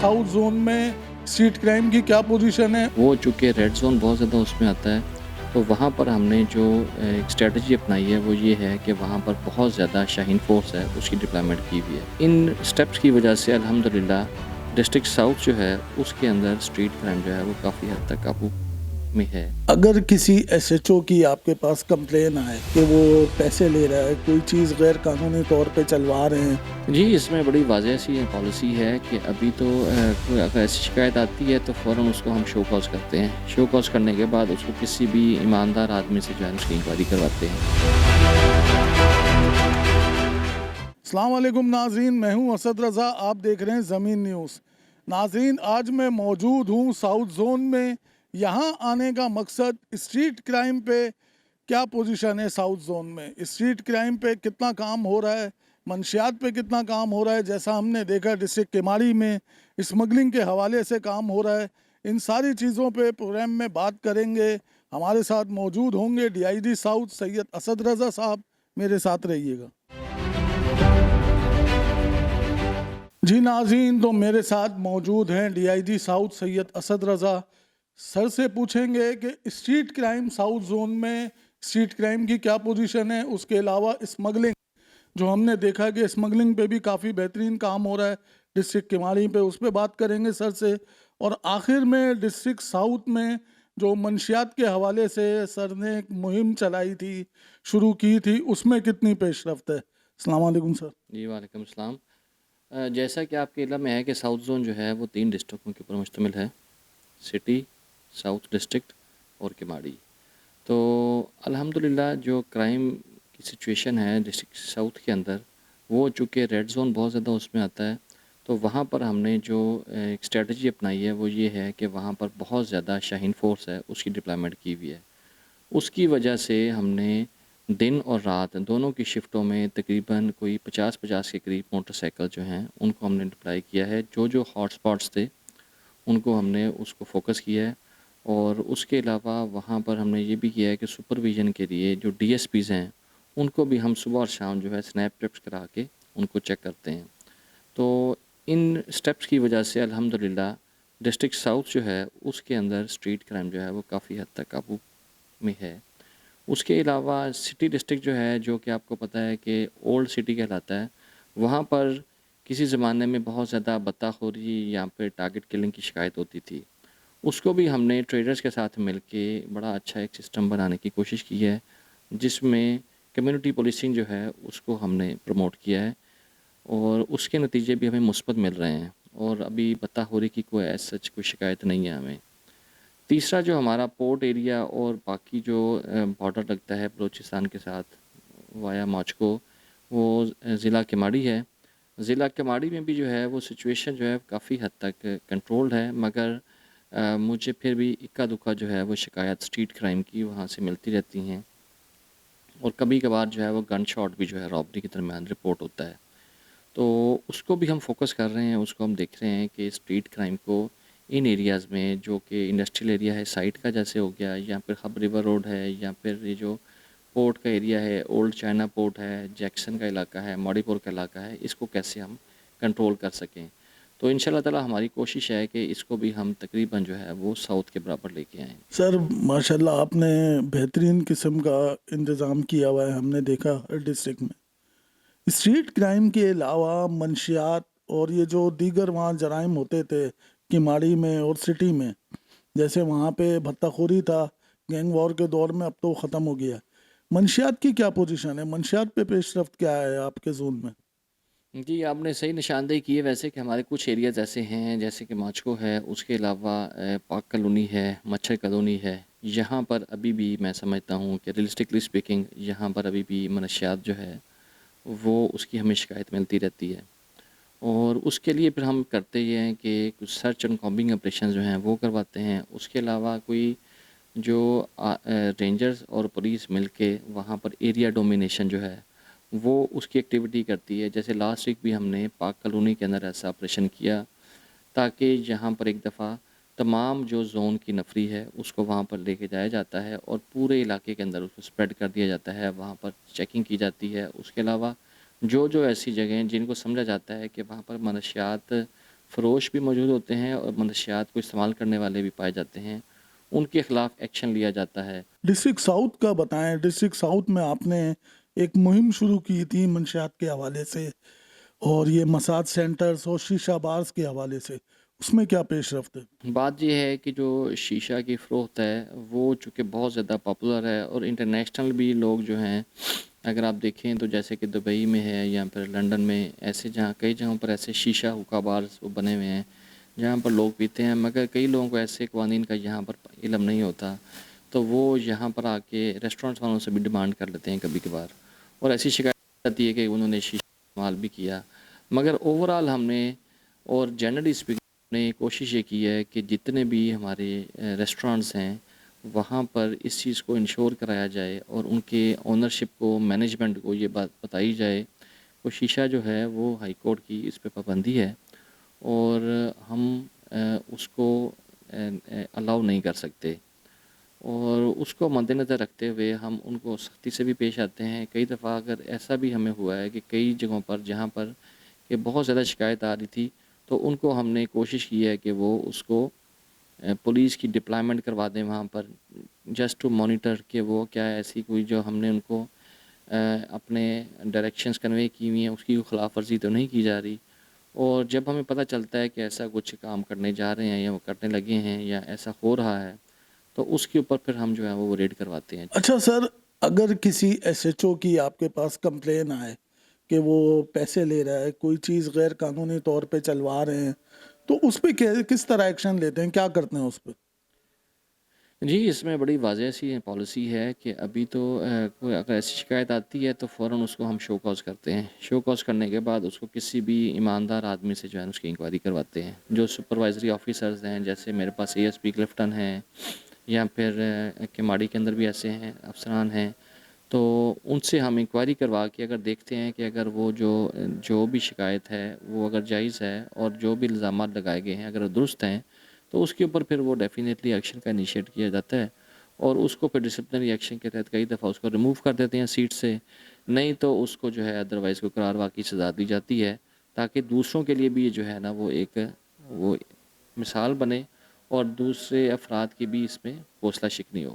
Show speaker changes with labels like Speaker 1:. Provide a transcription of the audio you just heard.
Speaker 1: South zone में street crime की क्या पोजीशन है?
Speaker 2: वो चूँकि रेड ज़ोन बहुत ज़्यादा उसमें आता है, तो वहाँ पर हमने जो एक स्ट्रेटजी अपनाई है वो ये है कि वहाँ पर बहुत ज़्यादा शाहीन फ़ोर्स है, उसकी डिप्लॉयमेंट की हुई है। इन स्टेप्स की वजह से अल्हम्दुलिल्लाह डिस्ट्रिक्ट साउथ जो है उसके अंदर स्ट्रीट क्राइम जो है वो काफ़ी हद तक काबू में है।
Speaker 1: अगर किसी एसएचओ की आपके पास कंप्लेन आए कि वो पैसे ले रहा है, कोई चीज़ गैर कानूनी तौर पे चलवा रहे हैं,
Speaker 2: जी, इसमें बड़ी वाज़ह सी पॉलिसी है कि अभी तो कोई अगर ऐसी शिकायत आती है तो फ़ौरन उसको हम शो कॉज़ करते हैं। शो कॉज़ करने के बाद उसको किसी भी ईमानदार आदमी से जो है उसकी इंक्वायरी करवाते हैं।
Speaker 1: अस्सलाम वालेकुम नाज़रीन, मैं हूं असद रज़ा, आप देख रहे हैं ज़मीन न्यूज़। नाज़रीन, आज मैं मौजूद हूं साउथ जोन में। यहां आने का मकसद स्ट्रीट क्राइम पे क्या पोजीशन है साउथ जोन में, स्ट्रीट क्राइम पे कितना काम हो रहा है, मंशियात पे कितना काम हो रहा है। जैसा हमने देखा डिस्ट्रिक्ट केमाड़ी में स्मगलिंग के हवाले से काम हो रहा है। इन सारी चीज़ों पे प्रोग्राम में बात करेंगे। हमारे साथ मौजूद होंगे डीआईजी साउथ सैयद असद रज़ा साहब। मेरे साथ रहिएगा। जी नाज़रीन, तो मेरे साथ मौजूद हैं डीआईजी साउथ सैयद असद रज़ा। सर से पूछेंगे कि स्ट्रीट क्राइम साउथ जोन में स्ट्रीट क्राइम की क्या पोजीशन है। उसके अलावा स्मगलिंग, जो हमने देखा कि स्मगलिंग पे भी काफ़ी बेहतरीन काम हो रहा है डिस्ट्रिक्ट केमाड़ी पे, उस पर बात करेंगे सर से। और आखिर में डिस्ट्रिक्ट साउथ में जो मंशियात के हवाले से सर ने एक मुहिम चलाई थी, शुरू की थी, उसमें कितनी पेशरफ्त है। अस्सलाम वालेकुम सर।
Speaker 2: जी, वालेकुम अस्सलाम। जैसा कि आपके इल्म में है कि साउथ ज़ोन जो है वो 3 डिस्ट्रिक्टों के ऊपर मुश्तमिल है, सिटी, साउथ डिस्ट्रिक्ट और केमाड़ी। तो अल्हम्दुलिल्लाह जो क्राइम की सिचुएशन है डिस्ट्रिक्ट साउथ के अंदर, वो चूँकि रेड ज़ोन बहुत ज़्यादा उसमें आता है, तो वहाँ पर हमने जो एक स्ट्रेटजी अपनाई है वो ये है कि वहाँ पर बहुत ज़्यादा शाहीन फ़ोर्स है, उसकी डिप्लॉयमेंट की हुई है। उसकी वजह से हमने दिन और रात दोनों की शिफ्टों में तकरीबन कोई 50-50 के करीब मोटरसाइकिल जो हैं उनको हमने डिप्लॉय किया है। जो हॉटस्पॉट्स थे उनको हमने उसको फ़ोकस किया है। और उसके अलावा वहाँ पर हमने ये भी किया है कि सुपरविज़न के लिए जो डीएसपीज़ हैं उनको भी हम सुबह और शाम जो है स्नैप ट्रिप्स करा के उनको चेक करते हैं। तो इन स्टेप्स की वजह से अल्हम्दुलिल्लाह डिस्ट्रिक्ट साउथ जो है उसके अंदर स्ट्रीट क्राइम जो है वो काफ़ी हद तक काबू में है। उसके अलावा सिटी डिस्ट्रिक्ट जो है, जो कि आपको पता है कि ओल्ड सिटी कहलाता है, वहाँ पर किसी ज़माने में बहुत ज़्यादा बत्ताखोरी या फिर टारगेट किलिंग की शिकायत होती थी। उसको भी हमने ट्रेडर्स के साथ मिलके बड़ा अच्छा एक सिस्टम बनाने की कोशिश की है, जिसमें कम्युनिटी पुलिसिंग जो है उसको हमने प्रमोट किया है और उसके नतीजे भी हमें मुस्बत मिल रहे हैं और अभी बत्ताखोरी की कोई एज़ सच कोई शिकायत नहीं है हमें। तीसरा जो हमारा पोर्ट एरिया और बाकी जो बॉर्डर लगता है बलूचिस्तान के साथ वाया माचको, वो ज़िला केमाड़ी है। ज़िला केमाड़ी में भी जो है वो सिचुएशन जो है काफ़ी हद तक कंट्रोल्ड है, मगर मुझे फिर भी इक्का दुक्का जो है वो शिकायत स्ट्रीट क्राइम की वहाँ से मिलती रहती हैं और कभी कभार जो है वो गन शॉट भी जो है रॉबरी के दरमियान रिपोर्ट होता है। तो उसको भी हम फ़ोकस कर रहे हैं, उसको हम देख रहे हैं कि स्ट्रीट क्राइम को इन एरियाज़ में, जो कि इंडस्ट्रियल एरिया है साइट का जैसे हो गया, या फिर हब रिवर रोड है, या फिर ये जो पोर्ट का एरिया है, ओल्ड चाइना पोर्ट है, जैक्सन का इलाका है, मौड़ीपुर का इलाका है, इसको कैसे हम कंट्रोल कर सकें। तो इंशाल्लाह ताला हमारी कोशिश है कि इसको भी हम तकरीबन जो है वो साउथ के बराबर लेके आएँ।
Speaker 1: सर माशाल्लाह, आपने बेहतरीन किस्म का इंतज़ाम किया हुआ है। हमने देखा हर डिस्ट्रिक्ट में स्ट्रीट क्राइम के अलावा मंशियात और ये जो दीगर वहाँ जराइम होते थे किमाड़ी में और सिटी में, जैसे वहाँ पे भत्ताखोरी था गैंग वॉर के दौर में, अब तो ख़त्म हो गया। मंशियात की क्या पोजीशन है, मंशियात पे पेशरफ्त क्या है आपके जोन में?
Speaker 2: जी, आपने सही निशानदेही की है वैसे कि हमारे कुछ एरियाज़ ऐसे हैं जैसे कि माचको है, उसके अलावा पाक कॉलोनी है, मच्छर कॉलोनी है। यहाँ पर अभी भी मैं समझता हूँ कि रियलिस्टिकली स्पीकिंग यहाँ पर अभी भी मनशियात जो है वो उसकी हमें शिकायत मिलती रहती है। और उसके लिए फिर हम करते ये हैं कि कुछ सर्च एंड कॉम्बिंग ऑपरेशन जो हैं वो करवाते हैं। उसके अलावा कोई जो रेंजर्स और पुलिस मिलके वहाँ पर एरिया डोमिनेशन जो है वो उसकी एक्टिविटी करती है। जैसे लास्ट वीक भी हमने पाक कॉलोनी के अंदर ऐसा ऑपरेशन किया, ताकि यहाँ पर एक दफ़ा तमाम जो ज़ोन की नफरी है उसको वहाँ पर लेके जाया जाता है और पूरे इलाके के अंदर उसको स्प्रेड कर दिया जाता है। वहाँ पर चेकिंग की जाती है। उसके अलावा जो ऐसी जगह हैं जिनको समझा जाता है कि वहाँ पर मनशियात فروش بھی موجود ہوتے ہیں اور منشیات کو استعمال کرنے والے بھی پائے جاتے ہیں، ان کے خلاف ایکشن لیا جاتا ہے۔
Speaker 1: ڈسٹرکٹ ساؤتھ کا بتائیں، ڈسٹرکٹ ساؤتھ میں آپ نے ایک مہم شروع کی تھی منشیات کے حوالے سے، اور یہ مساج سینٹرز اور شیشہ بارز کے حوالے سے، اس میں کیا پیش رفت ہے؟
Speaker 2: بات یہ ہے کہ جو شیشہ کی فروخت ہے وہ چونکہ بہت زیادہ پاپولر ہے اور انٹرنیشنل بھی لوگ جو ہیں، اگر آپ دیکھیں تو جیسے کہ دبئی میں ہے یا پھر لنڈن میں، ایسے جہاں کئی جگہوں پر ایسے شیشہ ہوکہ بارز بنے ہوئے ہیں جہاں پر لوگ پیتے ہیں، مگر کئی لوگوں کو ایسے قوانین کا یہاں پر علم نہیں ہوتا، تو وہ یہاں پر آ کے ریسٹورنٹس والوں سے بھی ڈیمانڈ کر لیتے ہیں کبھی کبھار، اور ایسی شکایت آتی ہے کہ انہوں نے شیشہ استعمال بھی کیا۔ مگر اوورآل ہم نے اور جنرلی اسپیکنگ نے کوشش یہ کی ہے کہ جتنے بھی ہمارے ریسٹورنٹس ہیں وہاں پر اس چیز کو انشور کرایا جائے اور ان کے اونرشپ کو، مینجمنٹ کو یہ بات بتائی جائے وہ شیشہ جو ہے وہ ہائی کورٹ کی اس پہ پابندی ہے اور ہم اس کو الاؤ نہیں کر سکتے، اور اس کو مد نظر رکھتے ہوئے ہم ان کو سختی سے بھی پیش آتے ہیں۔ کئی دفعہ اگر ایسا بھی ہمیں ہوا ہے کہ کئی جگہوں پر جہاں پر کہ بہت زیادہ شکایت آ رہی تھی تو ان کو ہم نے کوشش کی ہے کہ وہ اس کو پولیس کی ڈپلائمنٹ کروا دیں وہاں پر، جسٹ ٹو مانیٹر کہ وہ کیا ایسی کوئی جو ہم نے ان کو اپنے ڈائریکشنز کنوے کی ہوئی ہیں اس کی خلاف ورزی تو نہیں کی جا رہی، اور جب ہمیں پتہ چلتا ہے کہ ایسا کچھ کام کرنے جا رہے ہیں یا وہ کرنے لگے ہیں یا ایسا ہو رہا ہے تو اس کے اوپر پھر ہم جو ہے وہ ریڈ کرواتے ہیں۔
Speaker 1: اچھا سر، اگر کسی ایس ایچ او کی آپ کے پاس کمپلین آئے کہ وہ پیسے لے رہا ہے، کوئی چیز غیر قانونی طور پہ چلوا رہے ہیں، تو اس پہ کس طرح ایکشن لیتے ہیں، کیا کرتے ہیں اس پہ؟
Speaker 2: جی، اس میں بڑی واضح سی پالیسی ہے کہ ابھی تو کوئی اگر ایسی شکایت آتی ہے تو فوراً اس کو ہم شو کاز کرتے ہیں، شو کاز کرنے کے بعد اس کو کسی بھی ایماندار آدمی سے جو ہے اس کی انکوائری کرواتے ہیں، جو سپروائزری آفیسرز ہیں، جیسے میرے پاس اے ایس پی کلفٹن ہیں یا پھر کماڑی کے اندر بھی ایسے ہیں افسران ہیں، تو ان سے ہم انکوائری کروا کے اگر دیکھتے ہیں کہ اگر وہ جو بھی شکایت ہے وہ اگر جائز ہے اور جو بھی الزامات لگائے گئے ہیں اگر درست ہیں تو اس کے اوپر پھر وہ ڈیفینیٹلی ایکشن کا انیشیٹ کیا جاتا ہے، اور اس کو پھر ڈسپلنری ایکشن کے تحت کئی دفعہ اس کو ریموو کر دیتے ہیں سیٹ سے، نہیں تو اس کو جو ہے ادروائز کو قرار واقعی سزا دی جاتی ہے، تاکہ دوسروں کے لیے بھی یہ جو ہے نا وہ مثال بنے اور دوسرے افراد کی بھی اس میں حوصلہ شکنی ہو۔